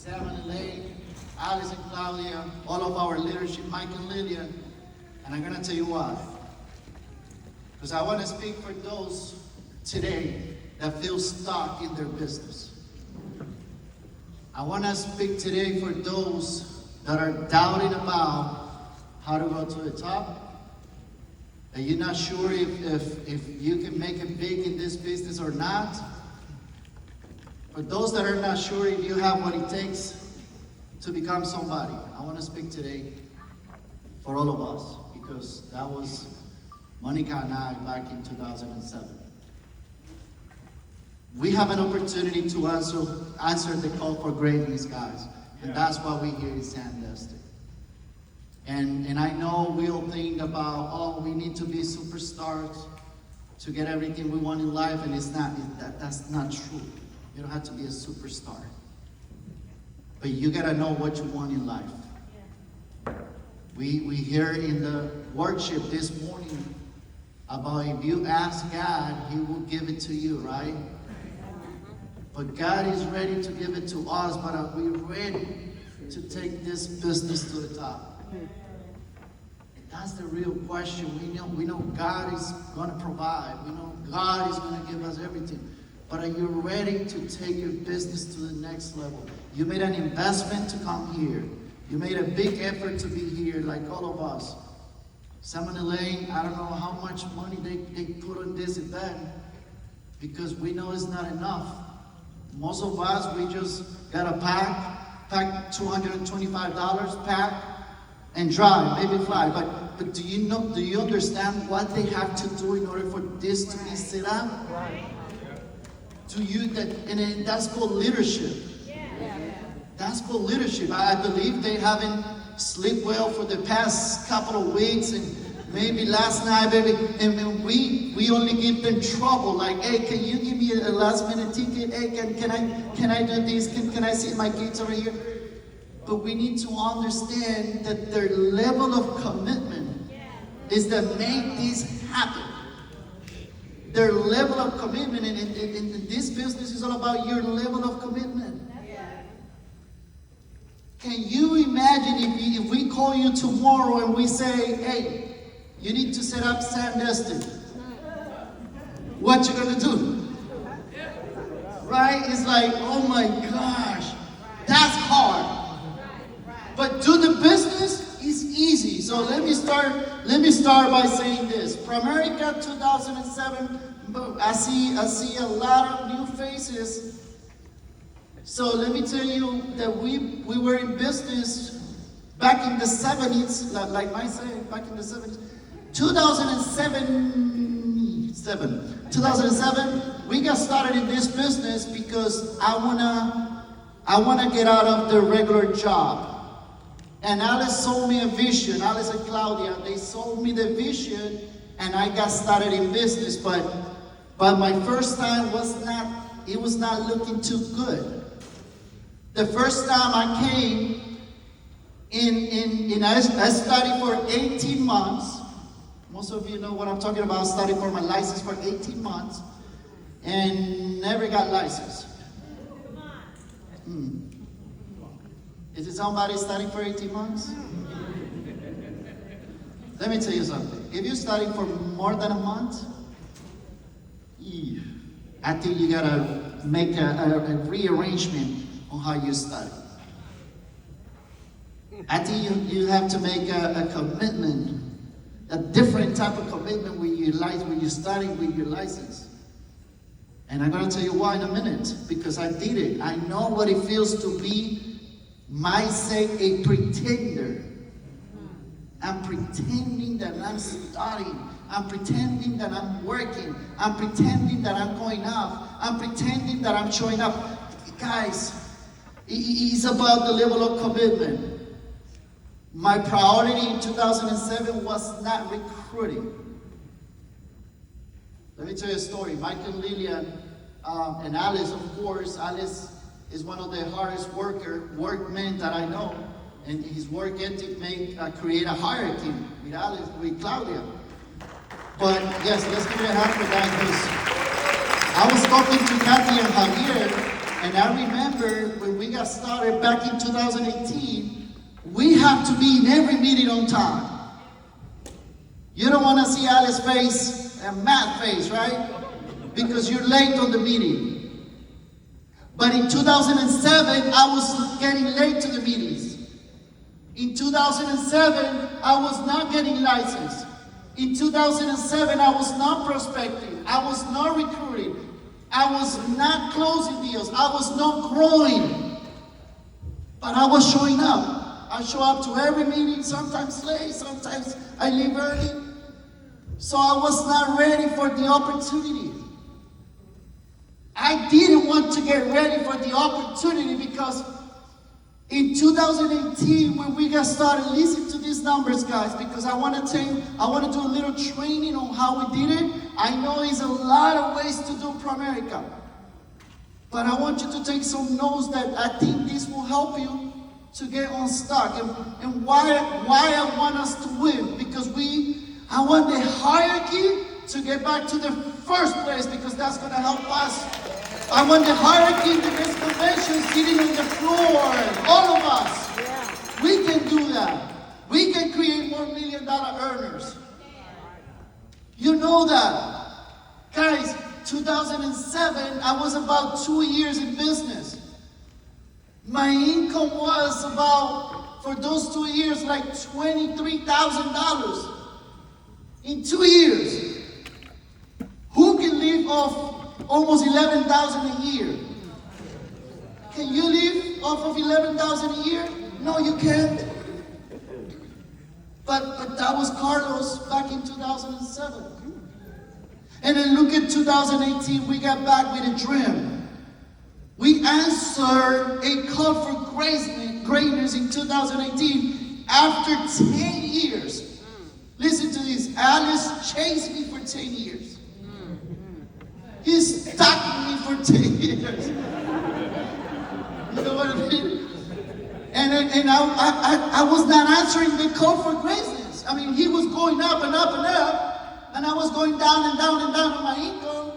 Sam and Elaine, Alice and Claudia, all of our leadership, Mike and Lillian, and I'm gonna tell you why. Because I want to speak for those today that feel stuck in their business. I want to speak today for those that are doubting about how to go to the top, that you're not sure if you can make it big in this business or not. For those that are not sure if you have what it takes to become somebody, I want to speak today for all of us, because that was Monica and I back in 2007. We have an opportunity to answer the call for greatness, guys. And that's why we're here in Sandusky. And I know we'll think about, oh, we need to be superstars to get everything we want in life, and that's not true. You don't have to be a superstar. But you gotta know what you want in life. We hear in the worship this morning about if you ask God, He will give it to you, right? But God is ready to give it to us, but are we ready to take this business to the top? And that's the real question. We know God is going to provide. We know God is going to give us everything. But are you ready to take your business to the next level? You made an investment to come here. You made a big effort to be here, like all of us. Sam and Elaine, I don't know how much money they put on this event, because we know it's not enough. Most of us, we just got to pack $225, pack, and drive, maybe fly. But do you understand what they have to do in order for this to be set up? And that's called leadership. That's called leadership. I believe they haven't slept well for the past couple of weeks, and maybe last night, baby, and we only give them trouble. Like, hey, can you give me a last minute ticket? Hey, can I do this? Can I see my kids over here? But we need to understand that their level of commitment is that make this happen. Their level of commitment, and this business is all about your level of commitment. Can you imagine if we call you tomorrow and we say, hey, you need to set up Sandusky? What you gonna do? Right? It's like, oh my gosh, that's hard. But do the business is easy. So let me start by saying this. Primerica 2007, I see a lot of new faces. So let me tell you that we were in business back in the 70s, like Mike said, back in the 70s. 2007, we got started in this business because I wanna get out of the regular job. And Alice sold me a vision. Alice and Claudia, they sold me the vision, and I got started in business. But my first time was not looking too good. The first time I came I studied for 18 months. Most of you know what I'm talking about. I studied for my license for 18 months and never got licensed. Is it somebody studying for 18 months? Let me tell you something. If you're studying for more than a month, I think you gotta make a rearrangement on how you study. I think you have to make a commitment, a different type of commitment when you study with your license. And I'm gonna tell you why in a minute, because I did it. I know what it feels to be, might say, a pretender. I'm pretending that I'm studying. I'm pretending that I'm working. I'm pretending that I'm going out. I'm pretending that I'm showing up. Guys, it's about the level of commitment. My priority in 2007 was not recruiting. Let me tell you a story. Mike and Lillian and Alice, of course. Alice is one of the hardest workmen that I know. And his work ethic create a hierarchy with Claudia. But yes, let's give it a hand for that, because I was talking to Kathy and Javier, And I remember when we got started back in 2018, we have to be in every meeting on time. You don't want to see Alice's face, a mad face, right? Because you're late on the meeting. But in 2007, I was getting late to the meetings. In 2007, I was not getting licensed. In 2007, I was not prospecting. I was not recruiting. I was not closing deals. I was not growing. But I was showing up. I show up to every meeting, sometimes late, sometimes I leave early. So I was not ready for the opportunity. I didn't want to get ready for the opportunity because in 2018, when we got started, listen to these numbers, guys, because I want to do a little training on how we did it. I know there's a lot of ways to do Primerica, but I want you to take some notes that I think this will help you to get unstuck. And why I want us to win, because I want the hierarchy to get back to the first place, because that's going to help us. I want the hierarchy in the best convention sitting on the floor, all of us. Yeah. We can do that. We can create more $1 million earners. You know that. Guys, 2007, I was about 2 years in business. My income was about, for those 2 years, like $23,000. In 2 years. Who can live off almost $11,000 a year? Can you live off of $11,000 a year? No, you can't. But that was Carlos back in 2007. And then look at 2018, we got back with a dream. We answered a call for greatness in 2018 after 10 years. Listen to this. Alice chased me for 10 years. He stuck me for 10 years. You know what I mean? And I was not answering the call for greatness. I mean, he was going up and up and up, and I was going down and down and down on my income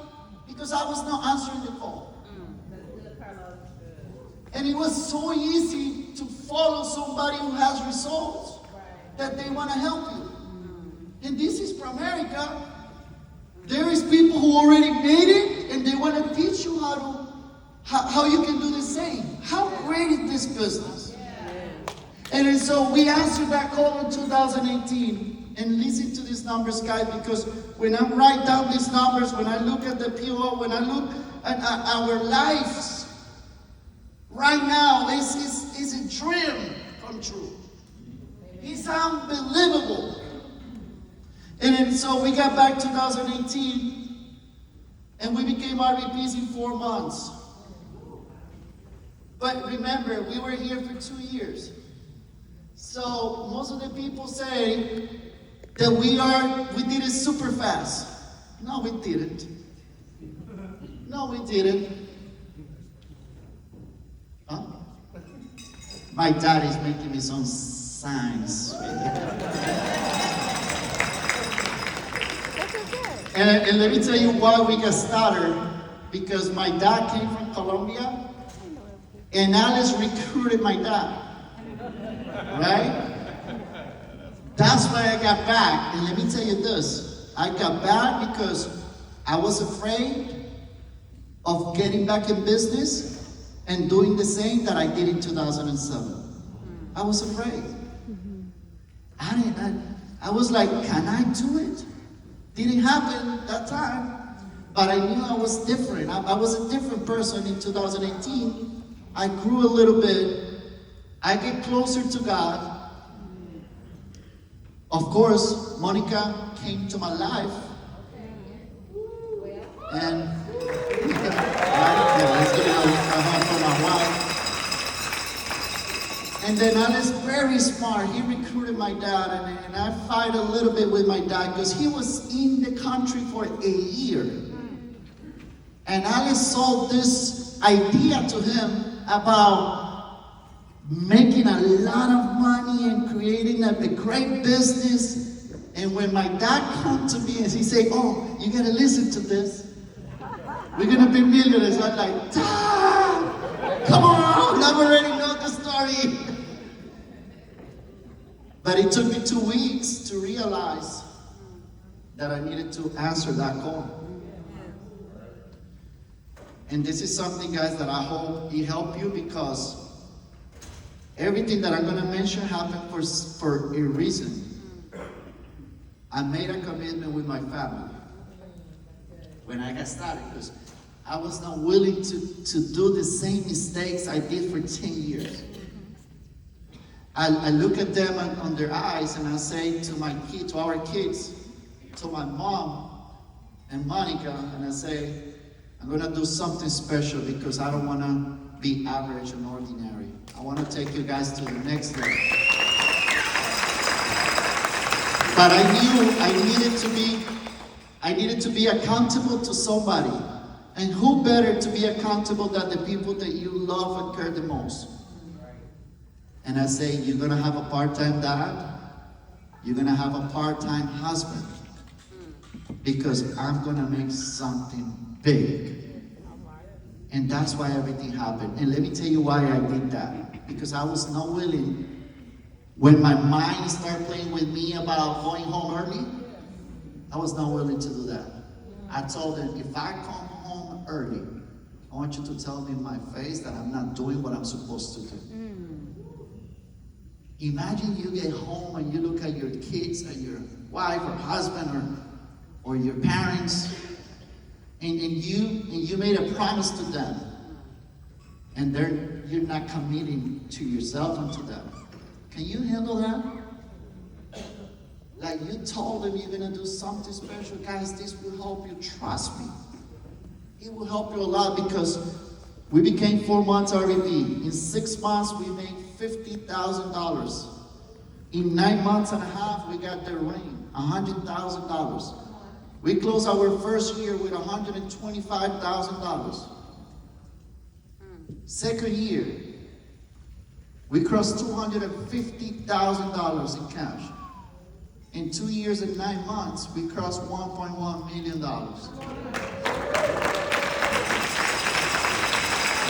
because I was not answering the call. And it was so easy to follow somebody who has results that they want to help you. And this is Primerica. There is people who already made it, and they want to teach you how you can do the same. How great is this business? And so we answered that call in 2018. And listen to these numbers, guys, because when I write down these numbers, when I look at the PO, when I look at our lives, right now, it's a dream come true. It's unbelievable. And then, so we got back 2018, and we became RVPs in 4 months. But remember, we were here for 2 years. So most of the people say that we did it super fast. No, we didn't. No, we didn't. Huh? My dad is making me some signs. And let me tell you why we got started. Because my dad came from Colombia, and Alice recruited my dad. Right? That's why I got back. And let me tell you this. I got back because I was afraid of getting back in business and doing the same that I did in 2007. I was afraid. I was like, can I do it? Didn't happen that time, but I knew I was different. I was a different person in 2018. I grew a little bit. I get closer to God. Of course, Monica came to my life. And let's give it a hand for my wife. And then Alice, very smart, he recruited my dad, and I fight a little bit with my dad because he was in the country for a year. And Alice sold this idea to him about making a lot of money and creating a great business. And when my dad come to me and he say, oh, you gotta listen to this. We're gonna be millionaires. I'm like, Dad! come on, I already know the story. But it took me 2 weeks to realize that I needed to answer that call. And this is something, guys, that I hope it helped you, because everything that I'm going to mention happened for a reason. I made a commitment with my family when I got started, because I was not willing to do the same mistakes I did for 10 years. I look at them on their eyes and I say to our kids, to my mom and Monica, and I say, I'm going to do something special, because I don't want to be average and ordinary. I want to take you guys to the next level. But I knew I needed to be accountable to somebody. And who better to be accountable than the people that you love and care the most? And I say, you're going to have a part-time dad. You're going to have a part-time husband. Because I'm going to make something big. And that's why everything happened. And let me tell you why I did that. Because I was not willing, when my mind started playing with me about going home early, I was not willing to do that. I told them, if I come home early, I want you to tell me in my face that I'm not doing what I'm supposed to do. Imagine you get home and you look at your kids and your wife or husband or your parents, and you made a promise to them, and you're not committing to yourself and to them. Can you handle that? Like, you told them you're gonna do something special. Guys, this will help you, trust me. It will help you a lot, because we became 4 months RVP. In 6 months, we made $50,000. In 9 months and a half, we got the ring, $100,000. We closed our first year with $125,000. Second year, we crossed $250,000 in cash. In 2 years and 9 months, we crossed $1.1 million.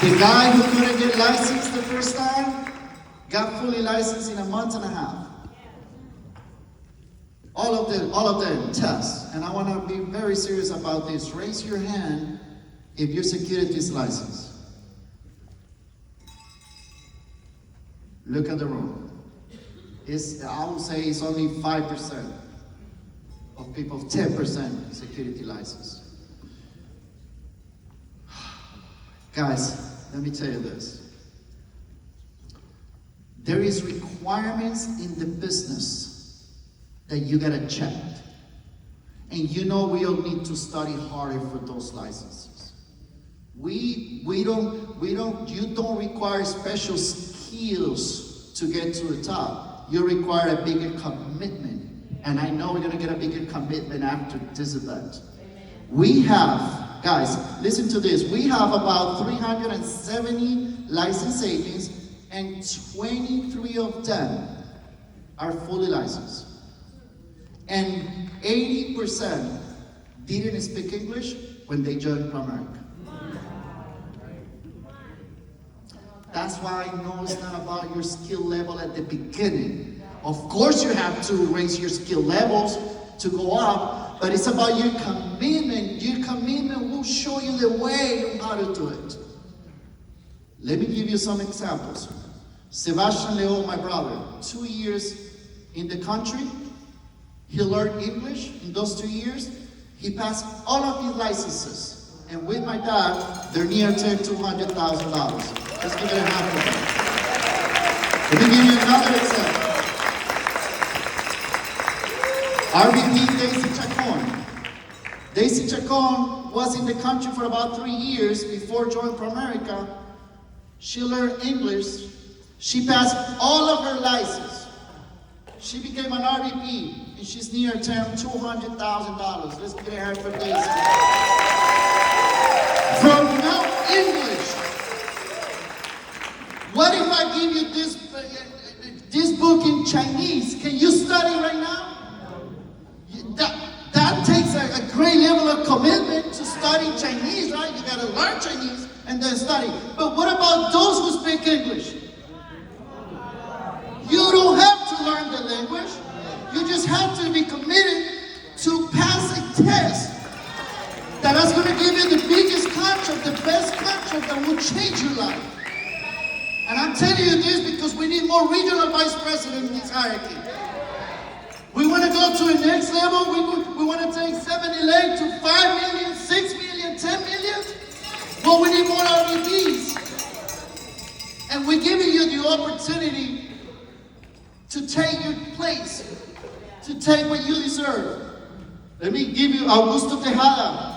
The guy who couldn't get licensed the first time got fully licensed in a month and a half. All of them tests. And I want to be very serious about this. Raise your hand if your security is licensed. Look at the room. I would say it's only 5% of people, 10% security license. Guys, let me tell you this. There is requirements in the business that you gotta check. And you know we all need to study harder for those licenses. You don't require special skills to get to the top. You require a bigger commitment. And I know we're gonna get a bigger commitment after this event. We have, guys, listen to this. We have about 370 licensed agents, and 23 of them are fully licensed. And 80% didn't speak English when they joined Primerica. That's why I know it's not about your skill level at the beginning. Of course you have to raise your skill levels to go up, but it's about your commitment. Your commitment will show you the way on how to do it. Let me give you some examples. Sebastian Leon, my brother, 2 years in the country. He learned English in those 2 years. He passed all of his licenses. And with my dad, they're near $200,000. Let's give it a hand for them. Let me give you another example. RVP Daisy Chacon. Daisy Chacon was in the country for about 3 years before joining Primerica. She learned English. She passed all of her license. She became an RVP, and she's near term $200,000. Let's give it a hand for Daisy. From now English. What if I give you this book in Chinese? Can you study right now? That takes a great level of commitment to study Chinese, right? You gotta learn Chinese. and then study. But what about those who speak English? You don't have to learn the language. You just have to be committed to pass a test that is going to give you the biggest contract, the best contract that will change your life. And I'm telling you this because we need more regional vice presidents in this hierarchy. We want to go to the next level. We want to take 7-Eleven to 5 million, 6 million, 10 million. Well, we need more RVPs. And we're giving you the opportunity to take your place, to take what you deserve. Let me give you Augusto Tejada.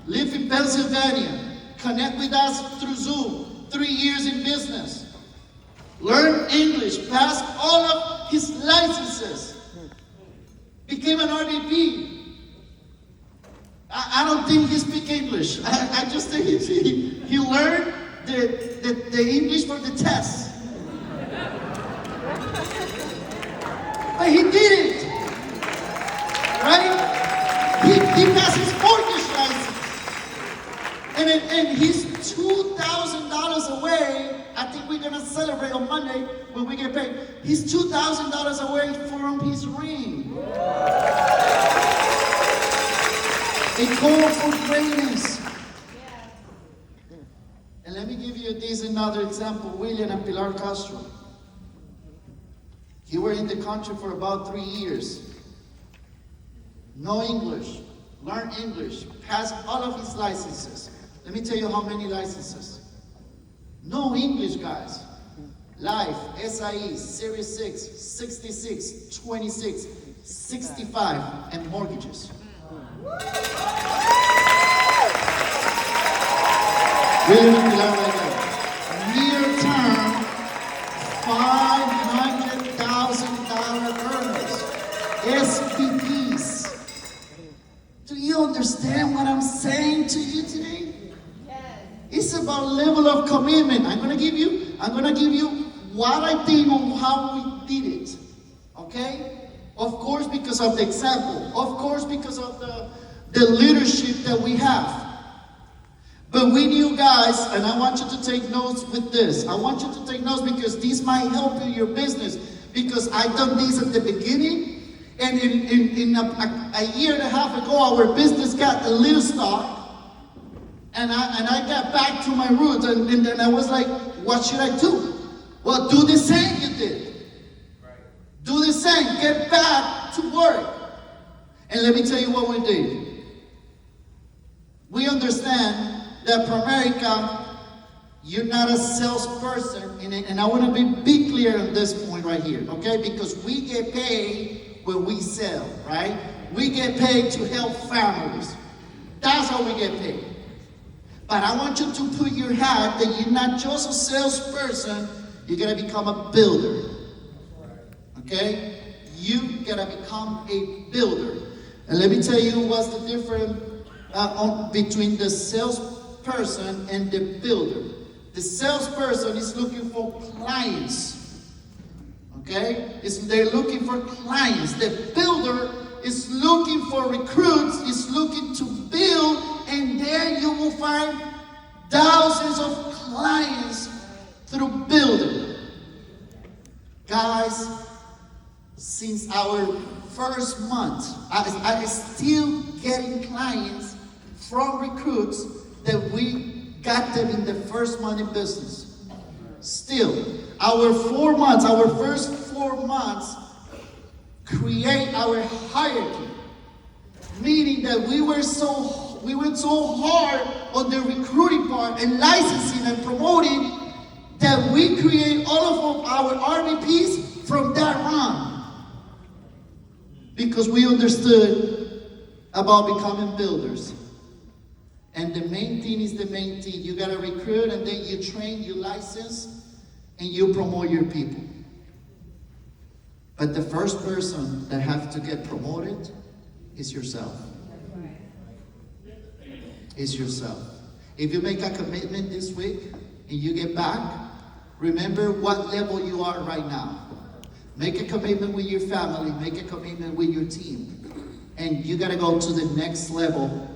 Live in Pennsylvania. Connect with us through Zoom. 3 years in business. Learn English. Passed all of his licenses. Became an RVP. I don't think he speaks English. I just think he learned the English for the test. But he did it. Right? He passed his mortgage license. And he's $2,000 away. I think we're going to celebrate on Monday when we get paid. He's $2,000 away from his ring. A call for greatness. And let me give you this another example. William and Pilar Castro. He were in the country for about 3 years. No English. Learn English. Passed all of his licenses. Let me tell you how many licenses. No English, guys. Life, SIE, Series 6, 66, 26, 65, and mortgages. William and Pilar right there. Near term, $500,000 earners. SPPs. Do you understand what I'm saying to you today? It's about level of commitment. I'm gonna give you what I think on how we did it. Okay? Of course, because of the example. Of course, because of the leadership that we have. But we knew, guys, and I want you to take notes with this. I want you to take notes because this might help in your business. Because I done this at the beginning, and in a year and a half ago, our business got a little stuck. And I got back to my roots, and then I was like, what should I do? Well, do the same you did. Right. Do the same. Get back to work. And let me tell you what we did. We understand that Primerica, you're not a salesperson, and I want to be clear on this point right here, okay? Because we get paid when we sell, right? We get paid to help families. That's how we get paid. But I want you to put your hat that you're not just a salesperson, you're going to become a builder. Okay? You got to become a builder. And let me tell you what's the difference between the salesperson and the builder. The salesperson is looking for clients. Okay? They're looking for clients. The builder is looking for recruits, is looking to build, and there you will find thousands of clients through building. Guys, since our first month, I still getting clients from recruits that we got them in the first month in business. Still, our first 4 months, create our hierarchy. Meaning that we went so hard on the recruiting part and licensing and promoting that we create all of our RVPs from that run. Because we understood about becoming builders. And the main thing is the main thing. You gotta recruit, and then you train, you license, and you promote your people. But the first person that have to get promoted is yourself. Is yourself. If you make a commitment this week and you get back, remember what level you are right now. Make a commitment with your family, make a commitment with your team. And you gotta go to the next level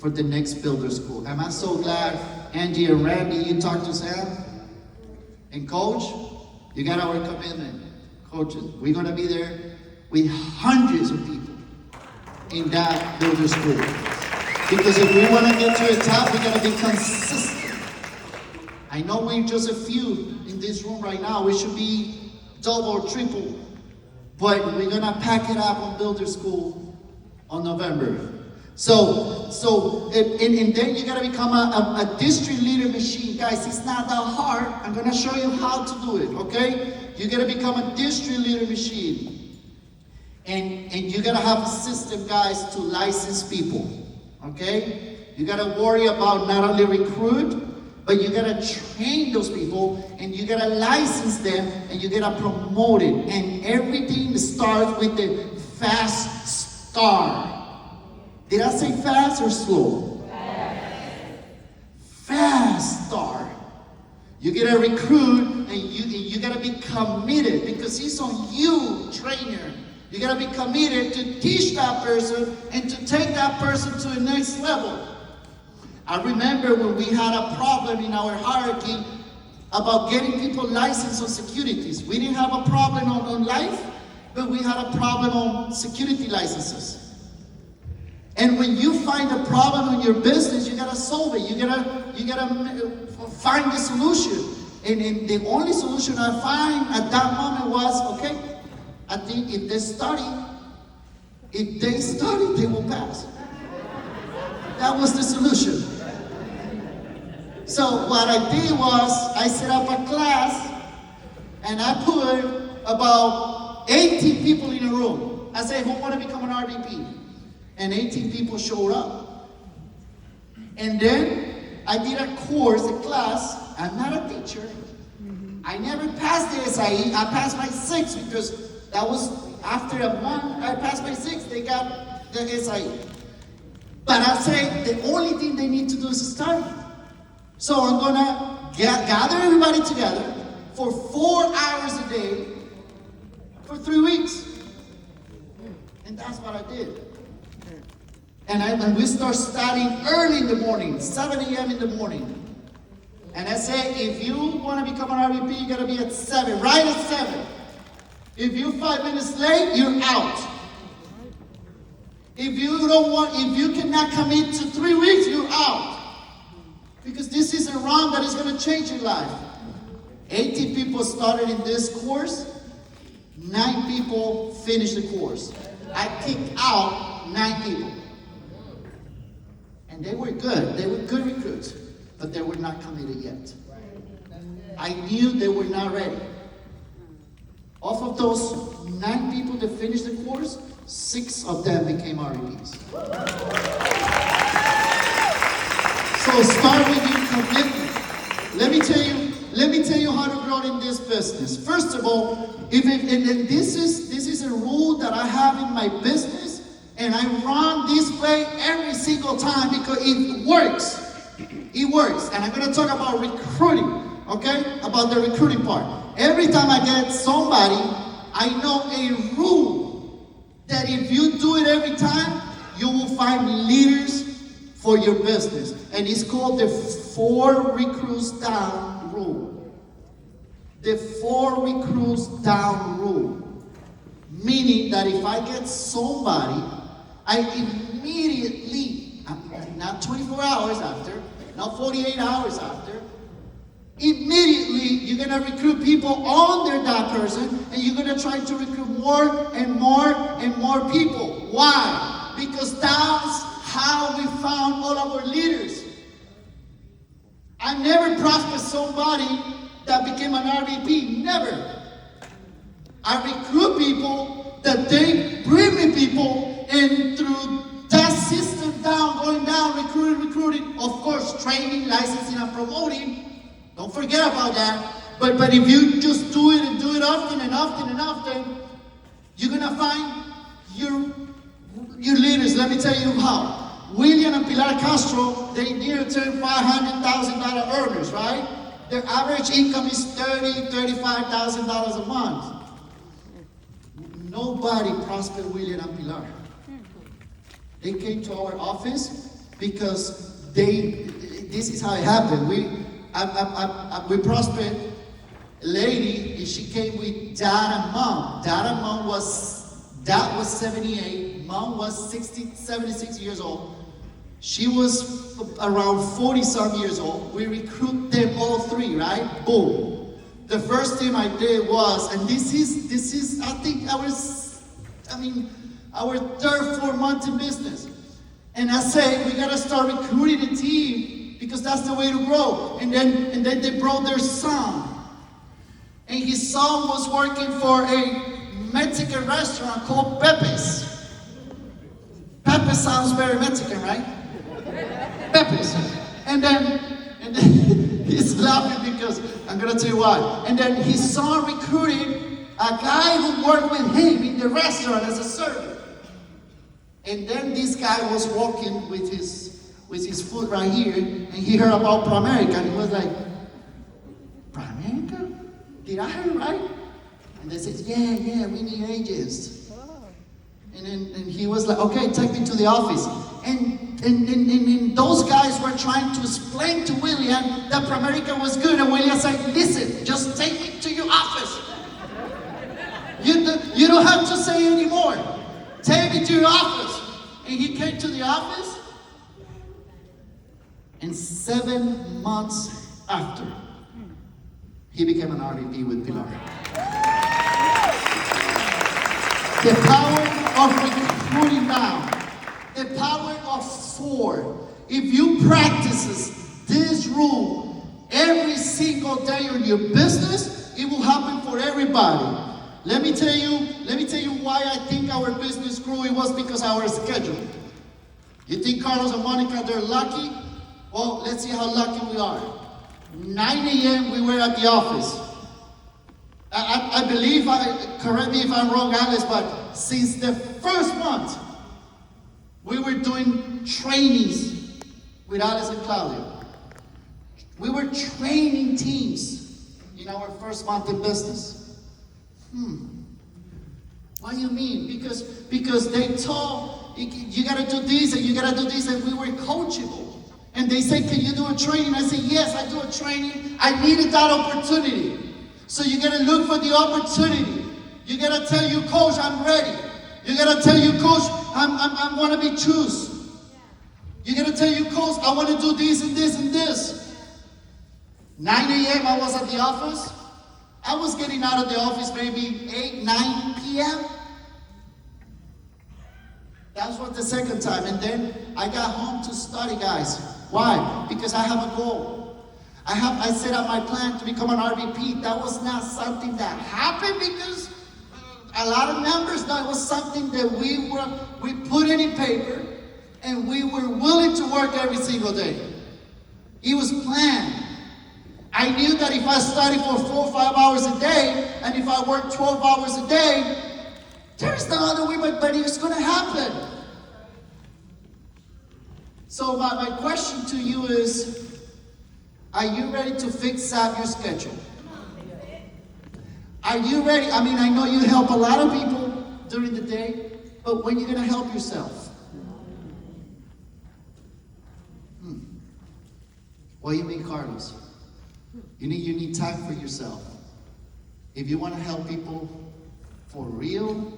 for the next builder school. Am I so glad, Angie and Randy, you talked to Sam? And Coach, you got our commitment. Coaches, we're going to be there with hundreds of people in that builder school. Because if we want to get to the top, we got to be consistent. I know we're just a few in this room right now. We should be double or triple. But we're going to pack it up on builder school on November. And then you got to become a district leader machine. Guys, it's not that hard. I'm going to show you how to do it, okay? You got to become a district leader machine. And you got to have a system, guys, to license people, okay? You got to worry about not only recruit, but you got to train those people, and you got to license them, and you got to promote it. And everything starts with the fast start. Did I say fast or slow? Fast start. You get a recruit, and you got to be committed, because it's on you, trainer. You got to be committed to teach that person and to take that person to the next level. I remember when we had a problem in our hierarchy about getting people licensed on securities. We didn't have a problem on life, but we had a problem on security licenses. And when you find a problem in your business, you gotta solve it. You gotta find the solution. And the only solution I find at that moment was, okay, I think if they study, they will pass. That was the solution. So what I did was, I set up a class, and I put about 18 people in a room. I said, who want to become an RVP? And 18 people showed up. And then I did a course, a class. I'm not a teacher. I never passed the SIE. I passed my 6 because that was after a month. I passed my 6. They got the SIE. But I say the only thing they need to do is study. So I'm gonna gather everybody together for 4 hours a day for 3 weeks. And that's what I did. And we start studying early in the morning, 7 a.m. in the morning. And I say, if you want to become an RVP, you gotta be at 7, right at 7. If you're 5 minutes late, you're out. If you cannot commit to 3 weeks, you're out. Because this is a round that is going to change your life. 80 people started in this course. 9 people finished the course. I kicked out 9 people. And they were good. They were good recruits. But they were not committed yet. I knew they were not ready. Off of those 9 people that finished the course, 6 of them became RVPs. So start with your commitment. Let me tell you how to grow in this business. First of all, this is a rule that I have in my business, and I run this play every single time because it works. It works. And I'm going to talk about recruiting, okay? About the recruiting part. Every time I get somebody, I know a rule that if you do it every time, you will find leaders for your business. And it's called the 4 recruits down rule. The 4 recruits down rule. Meaning that if I get somebody, I immediately, not 24 hours after, not 48 hours after, immediately you're going to recruit people under that person, and you're going to try to recruit more and more and more people. Why? Because that's how we found all of our leaders. I never prospect somebody that became an RVP. Never. I recruit people that they bring me people, and through that system going down, recruiting, of course, training, licensing, and promoting. Don't forget about that. But if you just do it and do it often and often and often, you're gonna find your leaders. Let me tell you how. William and Pilar Castro, they near turn $500,000 earners, right? Their average income is $30,000, $35,000 a month. Nobody prospered William and Pilar. They came to our office because this is how it happened. We prospered a lady, and she came with dad and mom. Dad was 78, mom was 76 years old. She was around 40-some years old. We recruit them all three, right? Boom. The first thing I did was, and this is I think our third, 4 month in business. And I said, we gotta start recruiting a team because that's the way to grow. And then they brought their son. And his son was working for a Mexican restaurant called Pepe's. Pepe sounds very Mexican, right? Pepe's. And then he's laughing because I'm gonna tell you why. And then his son recruited a guy who worked with him in the restaurant as a server. And then this guy was walking with his foot right here, and he heard about Primerica, and he was like, Primerica? Did I hear right? And they said, yeah, we need agents. And he was like, okay, take me to the office. And those guys were trying to explain to William that Primerica was good, and William said, listen, just take me to your office. You don't have to say anymore. Take me to your office. And he came to the office, and 7 months after, he became an RVP with Pilar. The power of recruiting down. The power of 4. If you practice this rule every single day on your business, it will happen for everybody. Let me tell you why I think our business grew. It was because of our schedule. You think Carlos and Monica, they're lucky? Well, let's see how lucky we are. 9 a.m. we were at the office. I believe, correct me if I'm wrong, Alice, but since the first month, we were doing trainings with Alice and Claudia. We were training teams in our first month in business. What do you mean? Because they told, you gotta do this and you gotta do this, and we were coachable. And they said, can you do a training? I said, yes, I do a training. I needed that opportunity. So you gotta look for the opportunity. You gotta tell your coach, I'm ready. You gotta tell your coach, I wanna be choose. You gotta tell your coach, I wanna do this and this and this. 9 a.m. I was at the office. I was getting out of the office maybe 8, 9 p.m. That was the second time. And then I got home to study, guys. Why? Because I have a goal. I set up my plan to become an RVP. That was not something that happened because a lot of numbers. No, it was something that we put it in paper, and we were willing to work every single day. It was planned. I knew that if I studied for 4 or 5 hours a day, and if I worked 12 hours a day, there's no other way, but it's going to happen. So my question to you is, are you ready to fix up your schedule? Are you ready? I mean, I know you help a lot of people during the day, but when are you going to help yourself? What do you mean, Carlos? You need time for yourself. If you want to help people for real,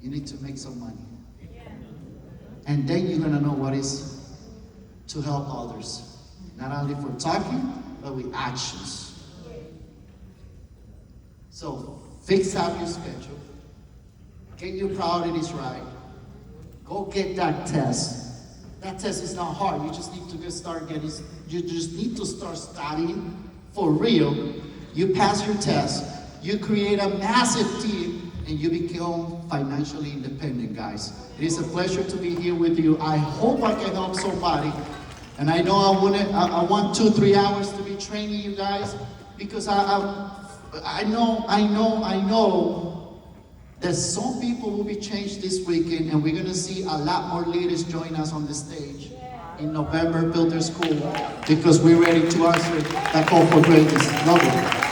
you need to make some money. And then you're going to know what is to help others. Not only for talking, but with actions. So, fix out your schedule. Get your priorities right. Go get that test. That test is not hard. You just need to you just need to start studying for real. You pass your test. You create a massive team, and you become financially independent, guys. It is a pleasure to be here with you. I hope I can help somebody. And I know I want 2-3 hours to be training you guys, because I know that some people will be changed this weekend, and we're going to see a lot more leaders join us on the stage in November, Build Their School, because we're ready to answer that call for greatness. Love it.